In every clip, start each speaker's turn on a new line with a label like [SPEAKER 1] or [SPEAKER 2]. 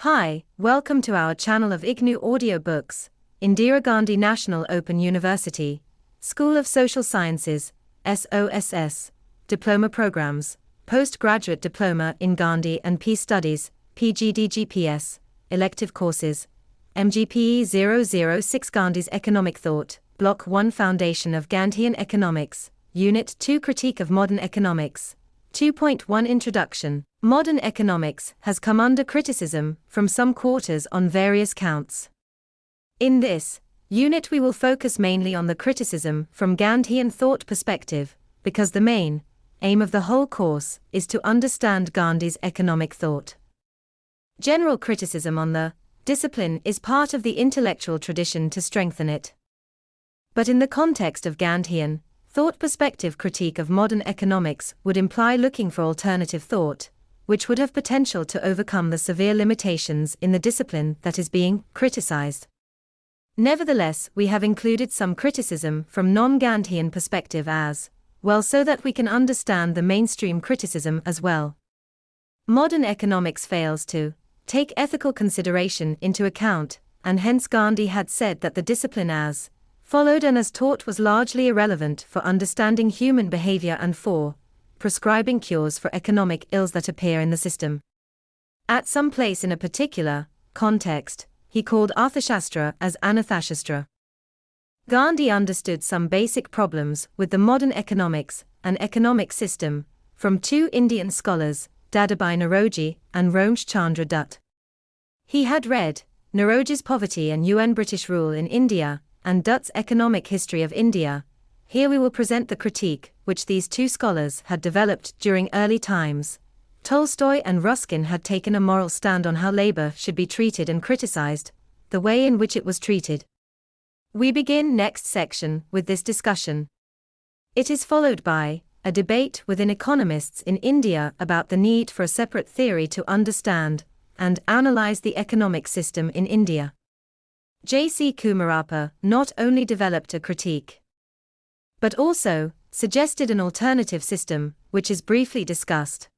[SPEAKER 1] Hi, welcome to our channel of IGNOU audiobooks, Indira Gandhi National Open University, School of Social Sciences, SOSS, Diploma Programmes, Postgraduate Diploma in Gandhi and Peace Studies, PGDGPS, Elective Courses, MGPE 006 Gandhi's Economic Thought, Block-1 Foundation of Gandhian Economics, Unit-2 Critique of Modern Economics. 2.1 Introduction. Modern economics has come under criticism from some quarters on various counts. In this unit we will focus mainly on the criticism from Gandhian thought perspective, because the main aim of the whole course is to understand Gandhi's economic thought. General criticism on the discipline is part of the intellectual tradition to strengthen it. But in the context of Gandhian thought perspective, critique of modern economics would imply looking for alternative thought, which would have potential to overcome the severe limitations in the discipline that is being criticized. Nevertheless, we have included some criticism from non-Gandhian perspective as well so that we can understand the mainstream criticism as well. Modern economics fails to take ethical consideration into account, and hence Gandhi had said that the discipline as followed and as taught was largely irrelevant for understanding human behavior and for prescribing cures for economic ills that appear in the system. At some place in a particular context, he called Arthashastra as Anathashastra. Gandhi understood some basic problems with the modern economics and economic system from two Indian scholars, Dadabhai Naoroji and Ramchandra Chandra Dutt. He had read Naoroji's Poverty and UN British Rule in India and Dutt's Economic History of India. Here we will present the critique which these two scholars had developed during early times. Tolstoy and Ruskin had taken a moral stand on how labor should be treated and criticized the way in which it was treated. We begin next section with this discussion. It is followed by a debate within economists in India about the need for a separate theory to understand and analyze the economic system in India. J.C. Kumarappa not only developed a critique, but also suggested an alternative system, which is briefly discussed.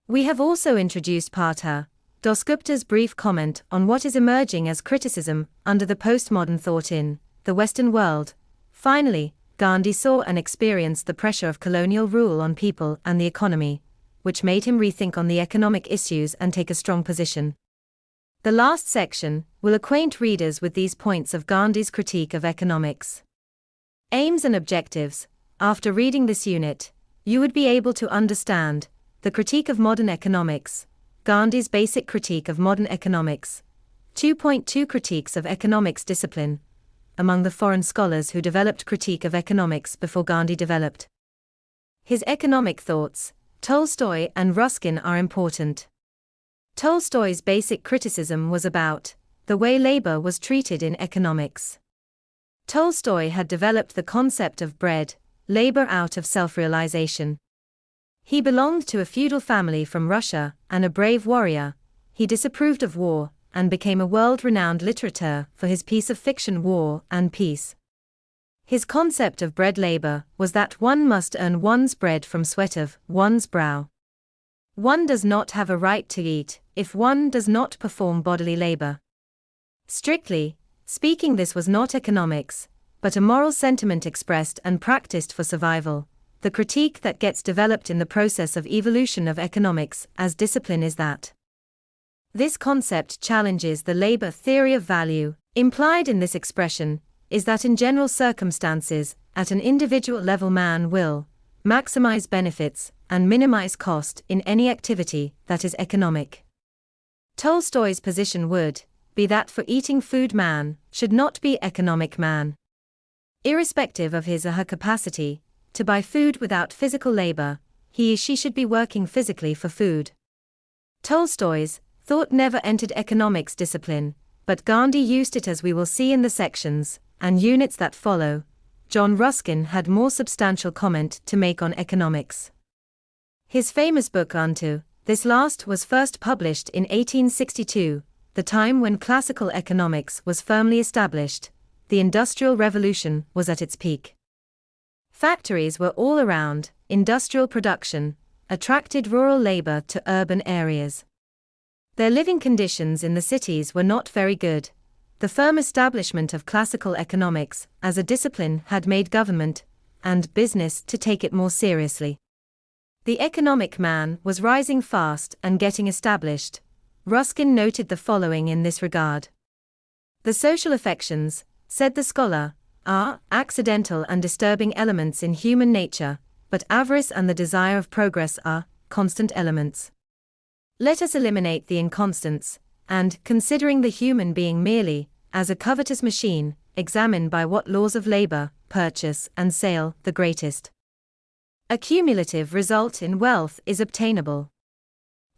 [SPEAKER 1] We have also introduced Partha Dasgupta's brief comment on what is emerging as criticism under the postmodern thought in the Western world. Finally, Gandhi saw and experienced the pressure of colonial rule on people and the economy, which made him rethink on the economic issues and take a strong position. The last section will acquaint readers with these points of Gandhi's critique of economics. Aims and objectives. After reading this unit, you would be able to understand the critique of modern economics, Gandhi's basic critique of modern economics. 2.2 Critiques of economics discipline. Among the foreign scholars who developed critique of economics before Gandhi developed his economic thoughts, Tolstoy and Ruskin are important. Tolstoy's basic criticism was about the way labor was treated in economics. Tolstoy had developed the concept of bread, labor out of self-realization. He belonged to a feudal family from Russia and a brave warrior. He disapproved of war and became a world-renowned literateur for his piece of fiction War and Peace. His concept of bread labor was that one must earn one's bread from sweat of one's brow. One does not have a right to eat if one does not perform bodily labor. Strictly speaking, this was not economics, but a moral sentiment expressed and practiced for survival. The critique that gets developed in the process of evolution of economics as discipline is that this concept challenges the labor theory of value. Implied in this expression is that in general circumstances, at an individual level, man will maximize benefits and minimize cost in any activity that is economic. Tolstoy's position would be that for eating food, man should not be economic man. Irrespective of his or her capacity to buy food without physical labor, he or she should be working physically for food. Tolstoy's thought never entered economics discipline, but Gandhi used it, as we will see in the sections and units that follow. John Ruskin had more substantial comment to make on economics. His famous book Unto this last was first published in 1862, the time when classical economics was firmly established. The Industrial Revolution was at its peak. Factories were all around. Industrial production attracted rural labor to urban areas. Their living conditions in the cities were not very good. The firm establishment of classical economics as a discipline had made government and business to take it more seriously. The economic man was rising fast and getting established. Ruskin noted the following in this regard. The social affections, said the scholar, are accidental and disturbing elements in human nature, but avarice and the desire of progress are constant elements. Let us eliminate the inconstants, and, considering the human being merely as a covetous machine, examine by what laws of labor, purchase and sale the greatest accumulative result in wealth is obtainable.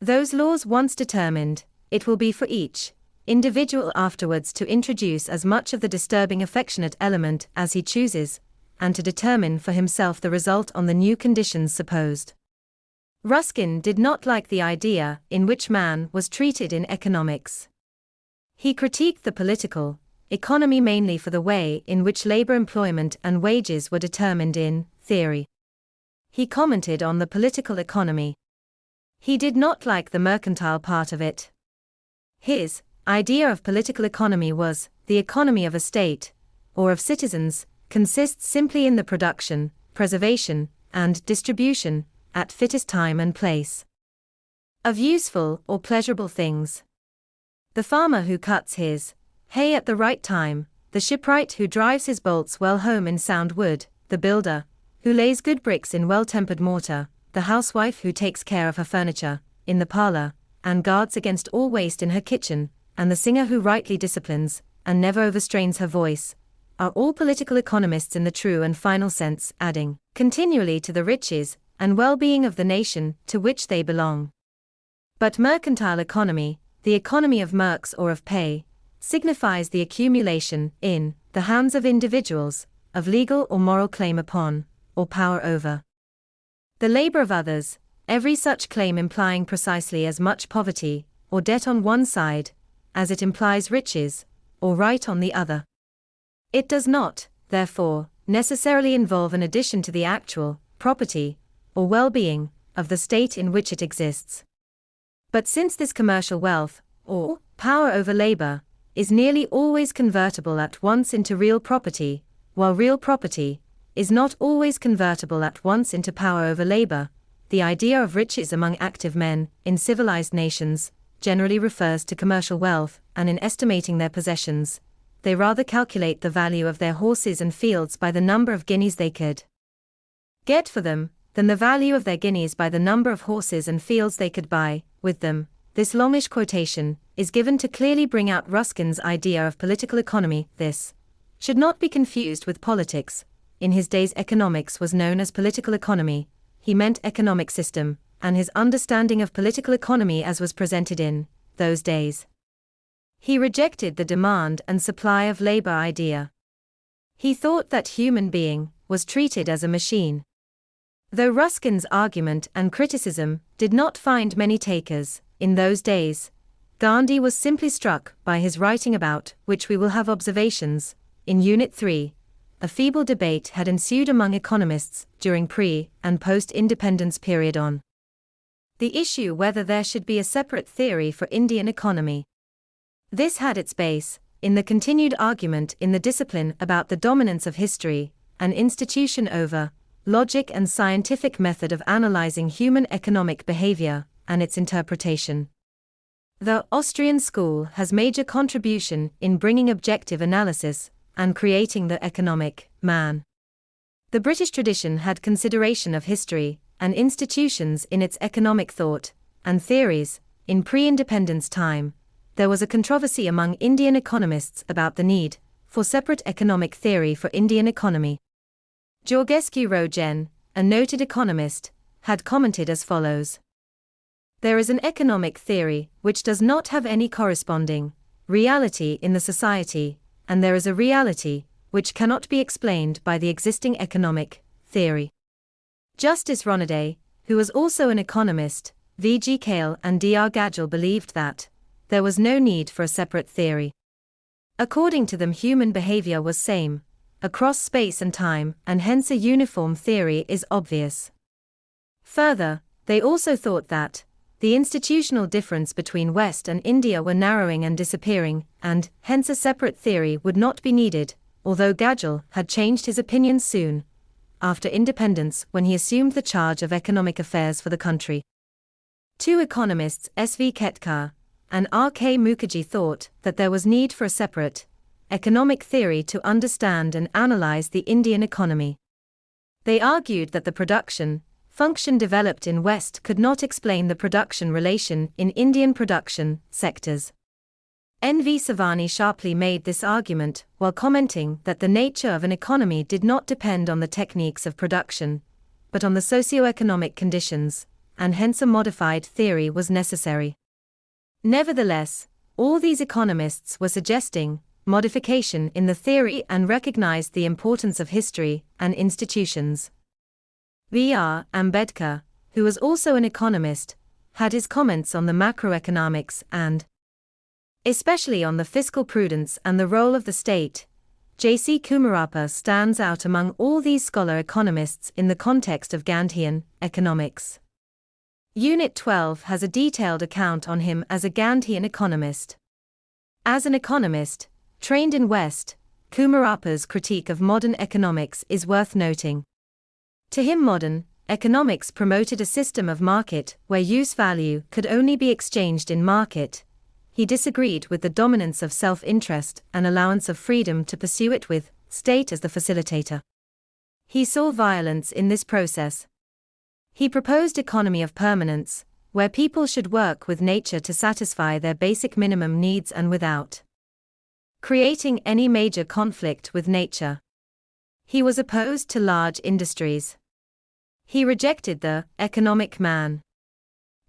[SPEAKER 1] Those laws once determined, it will be for each individual afterwards to introduce as much of the disturbing affectionate element as he chooses, and to determine for himself the result on the new conditions supposed. Ruskin did not like the idea in which man was treated in economics. He critiqued the political economy mainly for the way in which labor employment and wages were determined in theory. He commented on the political economy. He did not like the mercantile part of it. His idea of political economy was, the economy of a state, or of citizens, consists simply in the production, preservation, and distribution, at fittest time and place, of useful or pleasurable things. The farmer who cuts his hay at the right time, the shipwright who drives his bolts well home in sound wood, the builder who lays good bricks in well-tempered mortar, the housewife who takes care of her furniture in the parlor, and guards against all waste in her kitchen, and the singer who rightly disciplines, and never overstrains her voice, are all political economists in the true and final sense, adding continually to the riches and well-being of the nation to which they belong. But mercantile economy, the economy of merks or of pay, signifies the accumulation, in the hands of individuals, of legal or moral claim upon, or power over, the labor of others, every such claim implying precisely as much poverty, or debt on one side, as it implies riches, or right on the other. It does not, therefore, necessarily involve an addition to the actual property, or well-being, of the state in which it exists. But since this commercial wealth, or power over labor, is nearly always convertible at once into real property, while real property is not always convertible at once into power over labor, the idea of riches among active men, in civilized nations, generally refers to commercial wealth, and in estimating their possessions, they rather calculate the value of their horses and fields by the number of guineas they could get for them, than the value of their guineas by the number of horses and fields they could buy with them. This longish quotation is given to clearly bring out Ruskin's idea of political economy. This should not be confused with politics. In his days economics was known as political economy, he meant economic system, and his understanding of political economy as was presented in those days. He rejected the demand and supply of labor idea. He thought that human being was treated as a machine. Though Ruskin's argument and criticism did not find many takers in those days, Gandhi was simply struck by his writing, about which we will have observations in Unit 3. A feeble debate had ensued among economists during pre- and post-independence period on the issue whether there should be a separate theory for Indian economy. This had its base in the continued argument in the discipline about the dominance of history, an institution over logic and scientific method of analyzing human economic behavior, and its interpretation. The Austrian school has major contribution in bringing objective analysis and creating the economic man. The British tradition had consideration of history and institutions in its economic thought and theories. In pre-independence time, there was a controversy among Indian economists about the need for separate economic theory for Indian economy. Georgescu Roegen, a noted economist, had commented as follows: "There is an economic theory which does not have any corresponding reality in the society, and there is a reality which cannot be explained by the existing economic theory." Justice Ronaday, who was also an economist, V.G. Kale and D.R. Gadgil believed that there was no need for a separate theory. According to them, human behavior was same across space and time, and hence a uniform theory is obvious. Further, they also thought that The institutional difference between West and India were narrowing and disappearing, and, hence a separate theory would not be needed, although Gadgil had changed his opinions soon after independence when he assumed the charge of economic affairs for the country. Two economists, S.V. Ketkar and R.K. Mukherjee, thought that there was need for a separate economic theory to understand and analyze the Indian economy. They argued that the production function developed in West could not explain the production relation in Indian production sectors. N.V. Savani sharply made this argument while commenting that the nature of an economy did not depend on the techniques of production, but on the socio-economic conditions, and hence a modified theory was necessary. Nevertheless, all these economists were suggesting modification in the theory and recognized the importance of history and institutions. V.R. Ambedkar, who was also an economist, had his comments on the macroeconomics and especially on the fiscal prudence and the role of the state. J.C. Kumarappa stands out among all these scholar economists in the context of Gandhian economics. Unit 12 has a detailed account on him as a Gandhian economist. As an economist, trained in West, Kumarappa's critique of modern economics is worth noting. To him, modern economics promoted a system of market where use value could only be exchanged in market. He disagreed with the dominance of self-interest and allowance of freedom to pursue it with state as the facilitator. He saw violence in this process. He proposed economy of permanence, where people should work with nature to satisfy their basic minimum needs and without creating any major conflict with nature. He was opposed to large industries. He rejected the economic man.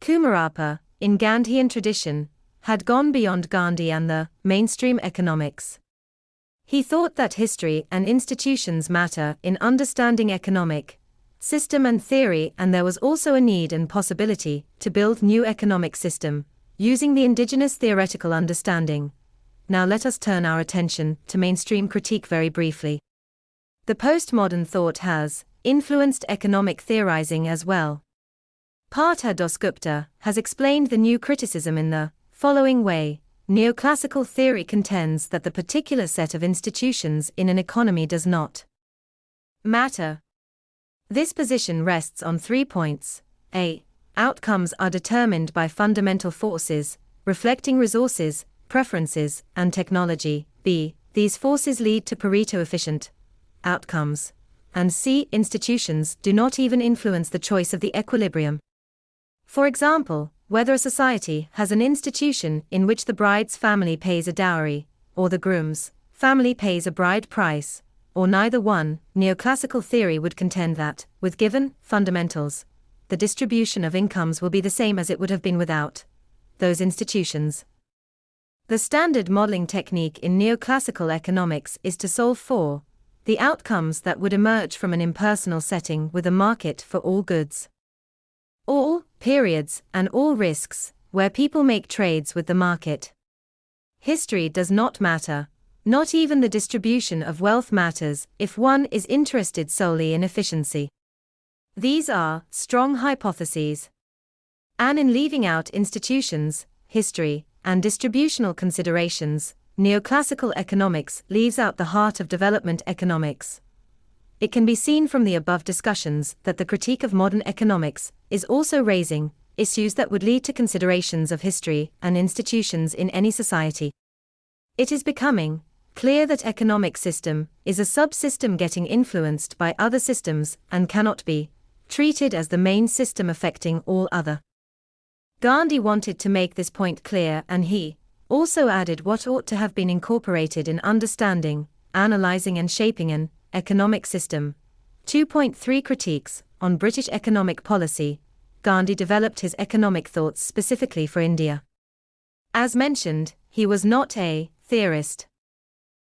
[SPEAKER 1] Kumarappa, in Gandhian tradition, had gone beyond Gandhi and the mainstream economics. He thought that history and institutions matter in understanding economic system and theory, and there was also a need and possibility to build new economic system, using the indigenous theoretical understanding. Now let us turn our attention to mainstream critique very briefly. The postmodern thought has influenced economic theorizing as well. Partha Dasgupta has explained the new criticism in the following way: neoclassical theory contends that the particular set of institutions in an economy does not matter. This position rests on 3 points. A. Outcomes are determined by fundamental forces, reflecting resources, preferences, and technology. B. These forces lead to Pareto-efficient outcomes. And C. Institutions do not even influence the choice of the equilibrium. For example, whether a society has an institution in which the bride's family pays a dowry, or the groom's family pays a bride price, or neither one, neoclassical theory would contend that, with given fundamentals, the distribution of incomes will be the same as it would have been without those institutions. The standard modeling technique in neoclassical economics is to solve for the outcomes that would emerge from an impersonal setting with a market for all goods, all periods, and all risks, where people make trades with the market. History does not matter. Not even the distribution of wealth matters if one is interested solely in efficiency. These are strong hypotheses. And in leaving out institutions, history, and distributional considerations, neoclassical economics leaves out the heart of development economics. It can be seen from the above discussions that the critique of modern economics is also raising issues that would lead to considerations of history and institutions in any society. It is becoming clear that economic system is a subsystem getting influenced by other systems and cannot be treated as the main system affecting all other. Gandhi wanted to make this point clear, and he also added what ought to have been incorporated in understanding, analyzing and shaping an economic system. 2.3 Critiques on British economic policy. Gandhi developed his economic thoughts specifically for India. As mentioned, he was not a theorist.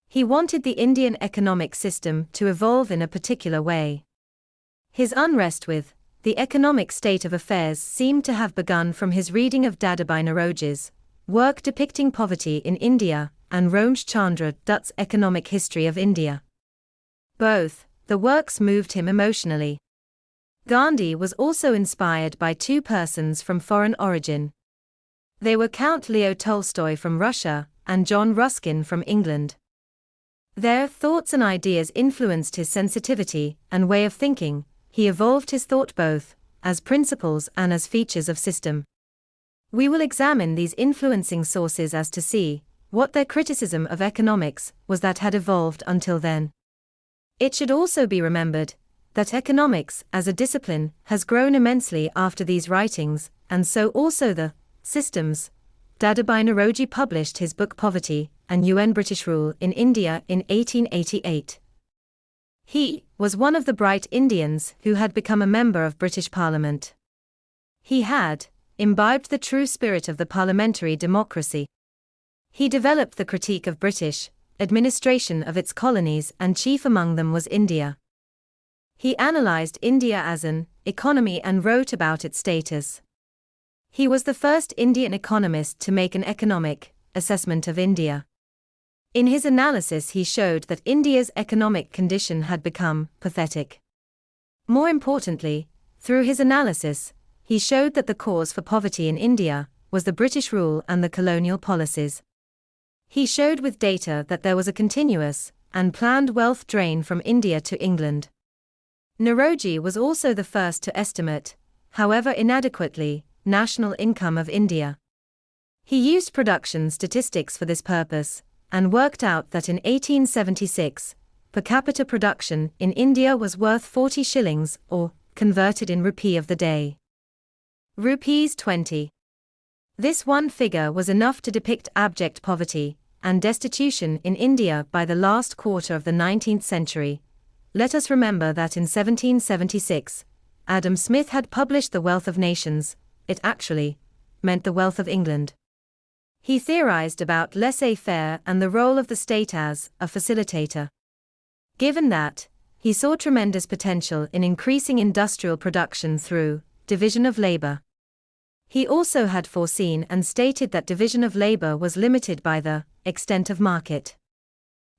[SPEAKER 1] He wanted the Indian economic system to evolve in a particular way. His unrest with the economic state of affairs seemed to have begun from his reading of Dadabhai Naoroji's work depicting poverty in India and Ramchandra Chandra Dutt's Economic History of India. Both the works moved him emotionally. Gandhi was also inspired by two persons from foreign origin. They were Count Leo Tolstoy from Russia and John Ruskin from England. Their thoughts and ideas influenced his sensitivity and way of thinking. He evolved his thought both as principles and as features of system. We will examine these influencing sources as to see what their criticism of economics was that had evolved until then. It should also be remembered that economics as a discipline has grown immensely after these writings, and so also the systems. Dadabhai Naoroji published his book Poverty and UN British Rule in India in 1888. He was one of the bright Indians who had become a member of British Parliament. He had imbibed the true spirit of the parliamentary democracy. He developed the critique of British administration of its colonies, and chief among them was India. He analysed India as an economy and wrote about its status. He was the first Indian economist to make an economic assessment of India. In his analysis, he showed that India's economic condition had become pathetic. More importantly, through his analysis, he showed that the cause for poverty in India was the British rule and the colonial policies. He showed with data that there was a continuous and planned wealth drain from India to England. Naoroji was also the first to estimate, however inadequately, national income of India. He used production statistics for this purpose, and worked out that in 1876, per capita production in India was worth 40 shillings, or, converted in rupee of the day, rupees 20. This one figure was enough to depict abject poverty and destitution in India by the last quarter of the 19th century. Let us remember that in 1776, Adam Smith had published The Wealth of Nations. It actually meant the wealth of England. He theorized about laissez-faire and the role of the state as a facilitator. Given that, he saw tremendous potential in increasing industrial production through division of labor. He also had foreseen and stated that division of labor was limited by the extent of market.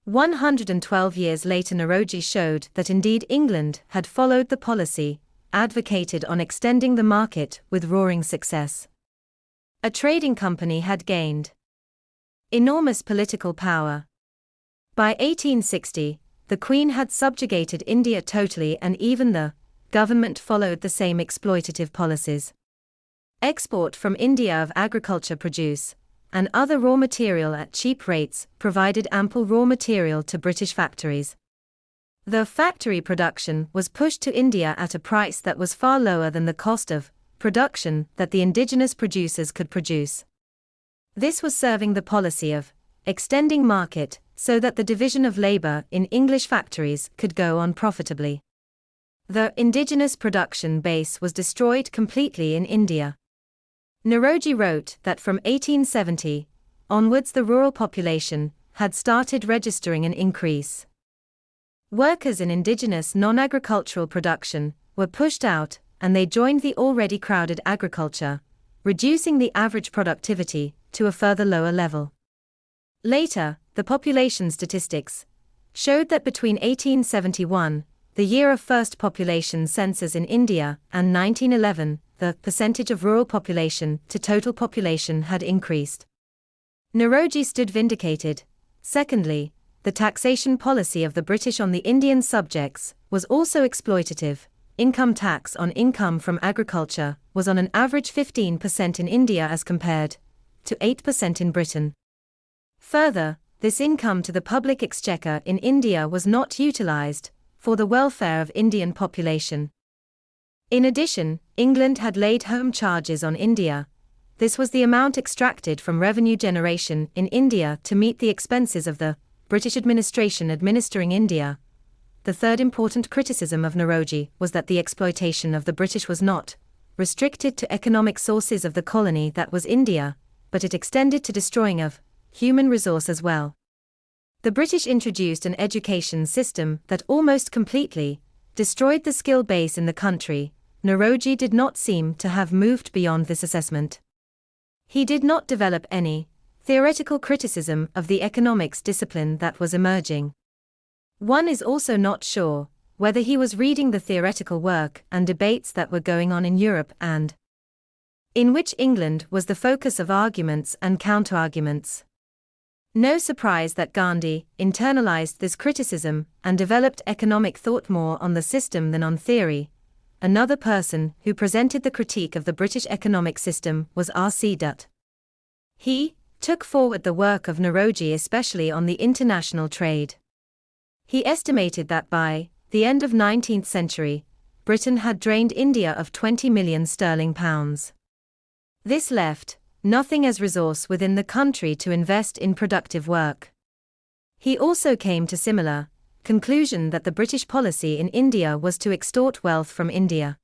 [SPEAKER 1] 112 years later, Naoroji showed that indeed England had followed the policy advocated on extending the market with roaring success. A trading company had gained enormous political power. By 1860, the Queen had subjugated India totally, and even the government followed the same exploitative policies. Export from India of agriculture produce and other raw material at cheap rates provided ample raw material to British factories. The factory production was pushed to India at a price that was far lower than the cost of production that the indigenous producers could produce. This was serving the policy of extending market so that the division of labor in English factories could go on profitably. The indigenous production base was destroyed completely in India. Naoroji wrote that from 1870 onwards the rural population had started registering an increase. Workers in indigenous non-agricultural production were pushed out, and they joined the already crowded agriculture, reducing the average productivity to a further lower level. Later, the population statistics showed that between 1871, the year of first population census in India, and 1911, the percentage of rural population to total population had increased. Naoroji stood vindicated. Secondly, the taxation policy of the British on the Indian subjects was also exploitative. Income tax on income from agriculture was on an average 15% in India as compared to 8% in Britain. Further, this income to the public exchequer in India was not utilized for the welfare of Indian population. In addition, England had laid home charges on India. This was the amount extracted from revenue generation in India to meet the expenses of the British administration administering India. The third important criticism of Naoroji was that the exploitation of the British was not restricted to economic sources of the colony that was India, but it extended to destroying of human resource as well. The British introduced an education system that almost completely destroyed the skill base in the country. Naoroji did not seem to have moved beyond this assessment. He did not develop any theoretical criticism of the economics discipline that was emerging. One is also not sure whether he was reading the theoretical work and debates that were going on in Europe and in which England was the focus of arguments and counterarguments. No surprise that Gandhi internalized this criticism and developed economic thought more on the system than on theory. Another person who presented the critique of the British economic system was R.C. Dutt. He took forward the work of Nauroji especially on the international trade. He estimated that by the end of 19th century, Britain had drained India of 20 million sterling pounds. This left nothing as resource within the country to invest in productive work. He also came to similar conclusion that the British policy in India was to extort wealth from India.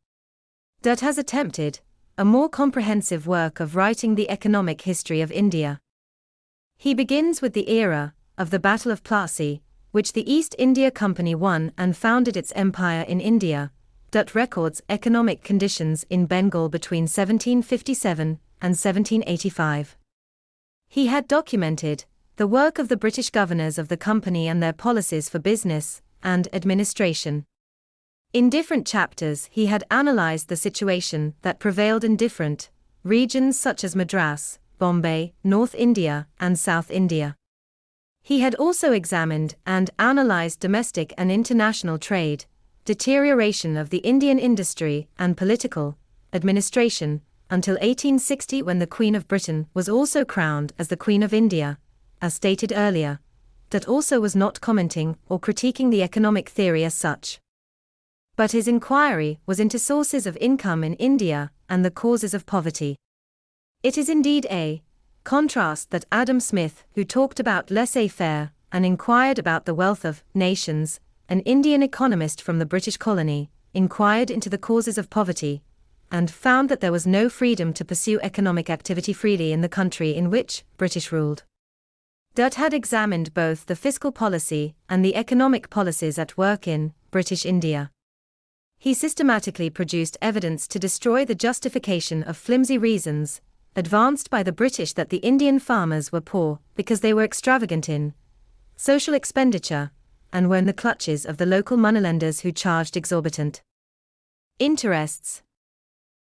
[SPEAKER 1] Dutt has attempted a more comprehensive work of writing the economic history of India. He begins with the era of the Battle of Plassey, which the East India Company won and founded its empire in India. Dutt records economic conditions in Bengal between 1757 and 1785. He had documented the work of the British governors of the company and their policies for business and administration. In different chapters he had analyzed the situation that prevailed in different regions such as Madras, Bombay, North India, and South India. He had also examined and analyzed domestic and international trade, deterioration of the Indian industry and political administration, until 1860 when the Queen of Britain was also crowned as the Queen of India, as stated earlier. That also was not commenting or critiquing the economic theory as such. But his inquiry was into sources of income in India and the causes of poverty. It is indeed a contrast that Adam Smith, who talked about laissez-faire and inquired about the wealth of nations, an Indian economist from the British colony, inquired into the causes of poverty, and found that there was no freedom to pursue economic activity freely in the country in which British ruled. Dutt had examined both the fiscal policy and the economic policies at work in British India. He systematically produced evidence to destroy the justification of flimsy reasons advanced by the British that the Indian farmers were poor because they were extravagant in social expenditure and were in the clutches of the local moneylenders who charged exorbitant interests.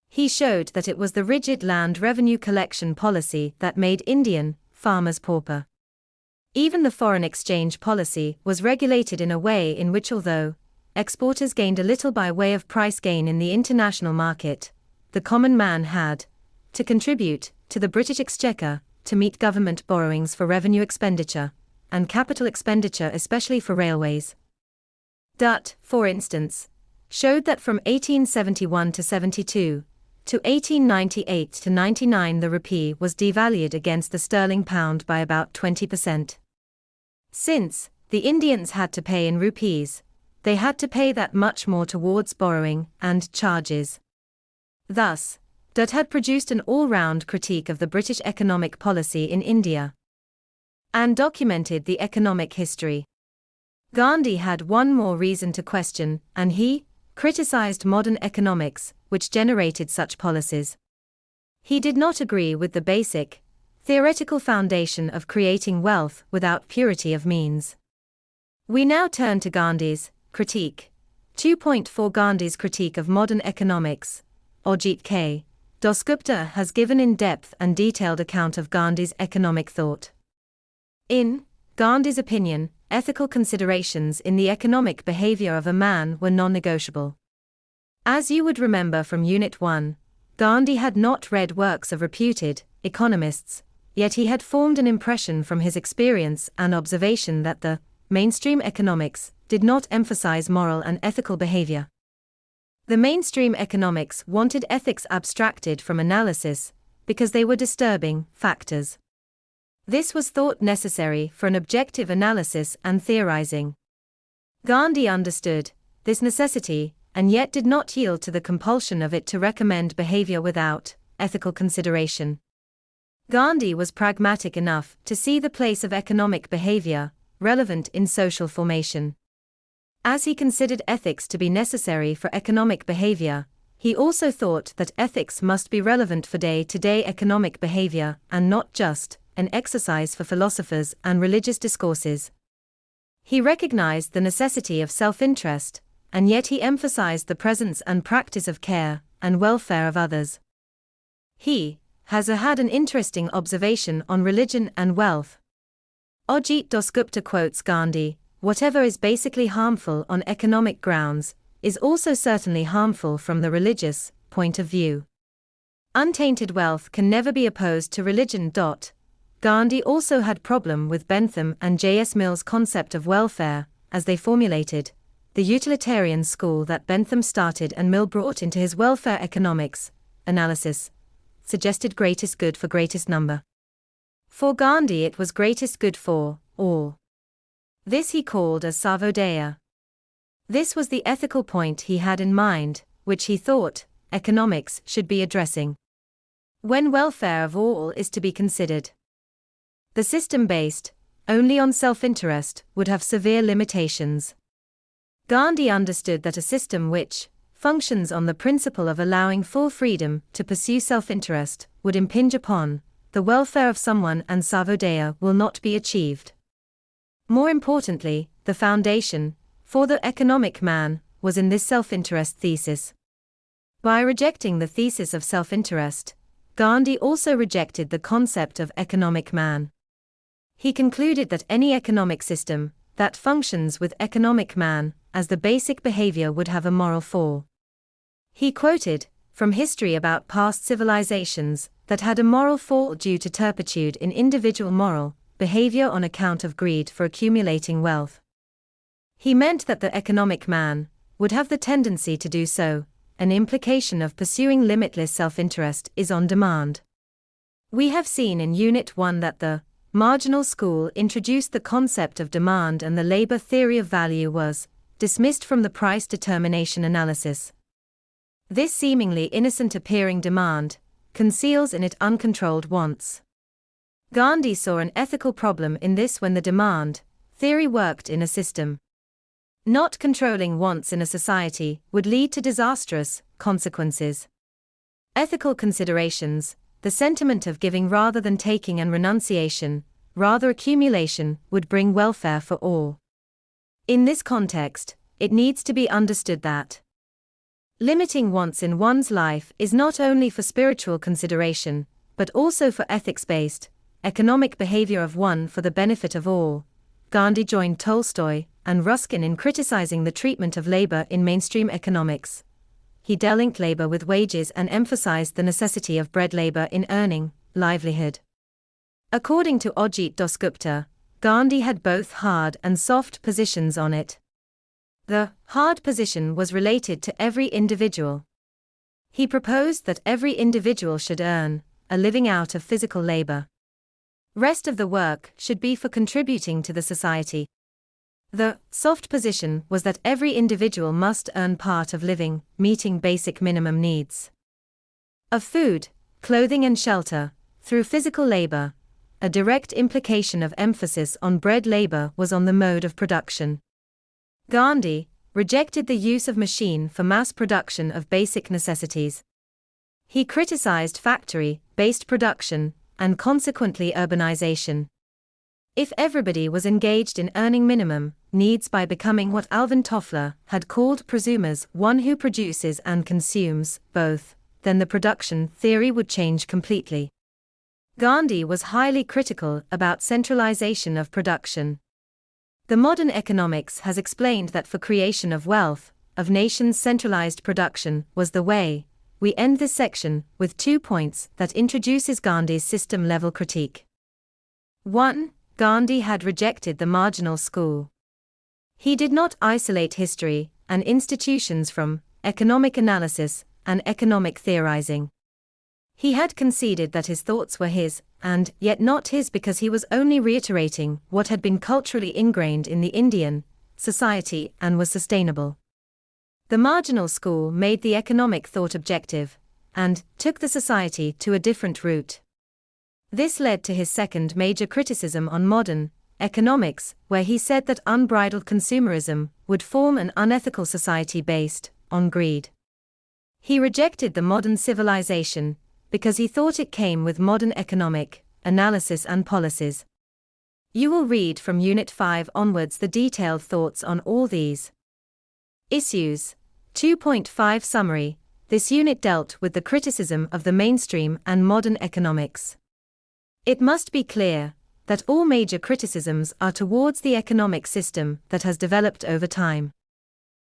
[SPEAKER 1] He showed that it was the rigid land revenue collection policy that made Indian farmers pauper. Even the foreign exchange policy was regulated in a way in which, although exporters gained a little by way of price gain in the international market, the common man had to contribute to the British Exchequer to meet government borrowings for revenue expenditure and capital expenditure, especially for railways. Dutt, for instance, showed that from 1871 to 72, to 1898 to 99 the rupee was devalued against the sterling pound by about 20%. Since the Indians had to pay in rupees, they had to pay that much more towards borrowing and charges. Thus, Dutt had produced an all-round critique of the British economic policy in India and documented the economic history. Gandhi had one more reason to question, and he criticized modern economics, which generated such policies. He did not agree with the basic, theoretical foundation of creating wealth without purity of means. We now turn to Gandhi's critique. 2.4 Gandhi's critique of modern economics. Ajit K. Dasgupta has given in-depth and detailed account of Gandhi's economic thought. In Gandhi's opinion, ethical considerations in the economic behavior of a man were non-negotiable. As you would remember from Unit 1, Gandhi had not read works of reputed economists, yet he had formed an impression from his experience and observation that the mainstream economics did not emphasize moral and ethical behavior. The mainstream economics wanted ethics abstracted from analysis because they were disturbing factors. This was thought necessary for an objective analysis and theorizing. Gandhi understood this necessity and yet did not yield to the compulsion of it to recommend behavior without ethical consideration. Gandhi was pragmatic enough to see the place of economic behavior relevant in social formation. As he considered ethics to be necessary for economic behavior, he also thought that ethics must be relevant for day-to-day economic behavior and not just an exercise for philosophers and religious discourses. He recognized the necessity of self-interest, and yet he emphasized the presence and practice of care and welfare of others. He has had an interesting observation on religion and wealth. Ajit Dasgupta quotes Gandhi, "Whatever is basically harmful on economic grounds is also certainly harmful from the religious point of view. Untainted wealth can never be opposed to religion." Gandhi also had problem with Bentham and J.S. Mill's concept of welfare, as they formulated the utilitarian school that Bentham started and Mill brought into his welfare economics analysis, suggested greatest good for greatest number. For Gandhi it was greatest good for all. This he called as Sarvodaya. This was the ethical point he had in mind, which he thought economics should be addressing. When welfare of all is to be considered, the system based only on self-interest would have severe limitations. Gandhi understood that a system which functions on the principle of allowing full freedom to pursue self-interest would impinge upon the welfare of someone, and Sarvodaya will not be achieved. More importantly, the foundation for the economic man was in this self-interest thesis. By rejecting the thesis of self-interest, Gandhi also rejected the concept of economic man. He concluded that any economic system that functions with economic man as the basic behavior would have a moral fall. He quoted from history about past civilizations that had a moral fall due to turpitude in individual moral behavior on account of greed for accumulating wealth. He meant that the economic man would have the tendency to do so. An implication of pursuing limitless self-interest is on demand. We have seen in Unit 1 that the marginal school introduced the concept of demand, and the labor theory of value was dismissed from the price determination analysis. This seemingly innocent appearing demand conceals in it uncontrolled wants. Gandhi saw an ethical problem in this when the demand theory worked in a system. Not controlling wants in a society would lead to disastrous consequences. Ethical considerations, the sentiment of giving rather than taking and renunciation, rather accumulation, would bring welfare for all. In this context, it needs to be understood that limiting wants in one's life is not only for spiritual consideration, but also for ethics-based, economic behavior of one for the benefit of all. Gandhi joined Tolstoy and Ruskin in criticizing the treatment of labor in mainstream economics. He delinked labor with wages and emphasized the necessity of bread labor in earning livelihood. According to Ajit Dasgupta, Gandhi had both hard and soft positions on it. The hard position was related to every individual. He proposed that every individual should earn a living out of physical labor. Rest of the work should be for contributing to the society. The soft position was that every individual must earn part of living, meeting basic minimum needs of food, clothing and shelter, through physical labor. A direct implication of emphasis on bread labor was on the mode of production. Gandhi rejected the use of machine for mass production of basic necessities. He criticized factory-based production and consequently urbanization. If everybody was engaged in earning minimum needs by becoming what Alvin Toffler had called prosumers, one who produces and consumes both, then the production theory would change completely. Gandhi was highly critical about centralization of production. The modern economics has explained that for creation of wealth, of nations centralized production was the way. We end this section with 2 points that introduces Gandhi's system-level critique. 1. Gandhi had rejected the marginal school. He did not isolate history and institutions from economic analysis and economic theorizing. He had conceded that his thoughts were his, and yet not his, because he was only reiterating what had been culturally ingrained in the Indian society and was sustainable. The marginal school made the economic thought objective, and took the society to a different route. This led to his second major criticism on modern economics, where he said that unbridled consumerism would form an unethical society based on greed. He rejected the modern civilization because he thought it came with modern economic analysis and policies. You will read from Unit 5 onwards the detailed thoughts on all these. Issues 2.5 Summary. This unit dealt with the criticism of the mainstream and modern economics. It must be clear that all major criticisms are towards the economic system that has developed over time.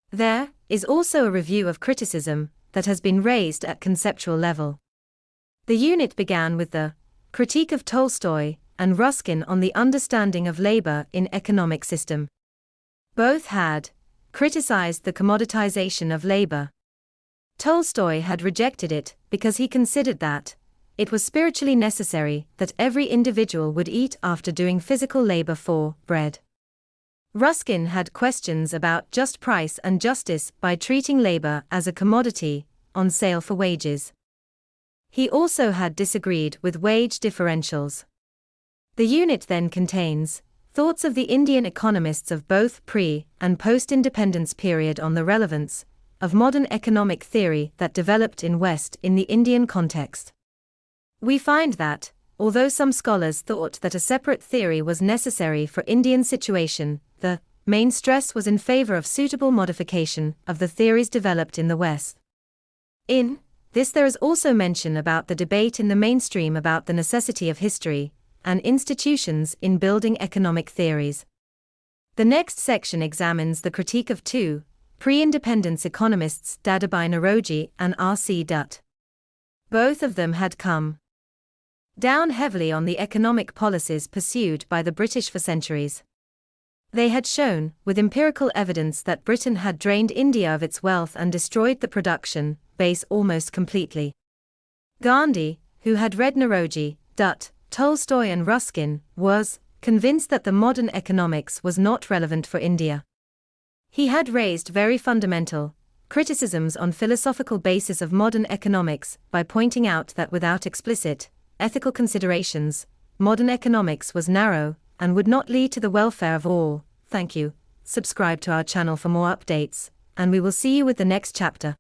[SPEAKER 1] There is also a review of criticism that has been raised at conceptual level. The unit began with the critique of Tolstoy and Ruskin on the understanding of labor in economic system. Both had criticized the commoditization of labor. Tolstoy had rejected it because he considered that it was spiritually necessary that every individual would eat after doing physical labor for bread. Ruskin had questions about just price and justice by treating labor as a commodity on sale for wages. He also had disagreed with wage differentials. The unit then contains thoughts of the Indian economists of both pre- and post-independence period on the relevance of modern economic theory that developed in West in the Indian context. We find that, although some scholars thought that a separate theory was necessary for Indian situation, the main stress was in favor of suitable modification of the theories developed in the West. In this there is also mention about the debate in the mainstream about the necessity of history and institutions in building economic theories. The next section examines the critique of two pre-independence economists Dadabhai Naoroji and R.C. Dutt. Both of them had come down heavily on the economic policies pursued by the British for centuries. They had shown, with empirical evidence, that Britain had drained India of its wealth and destroyed the production base almost completely. Gandhi, who had read Naoroji, Dutt, Tolstoy and Ruskin, was convinced that the modern economics was not relevant for India. He had raised very fundamental criticisms on philosophical basis of modern economics by pointing out that without explicit ethical considerations, modern economics was narrow and would not lead to the welfare of all. Thank you. Subscribe to our channel for more updates, and we will see you with the next chapter.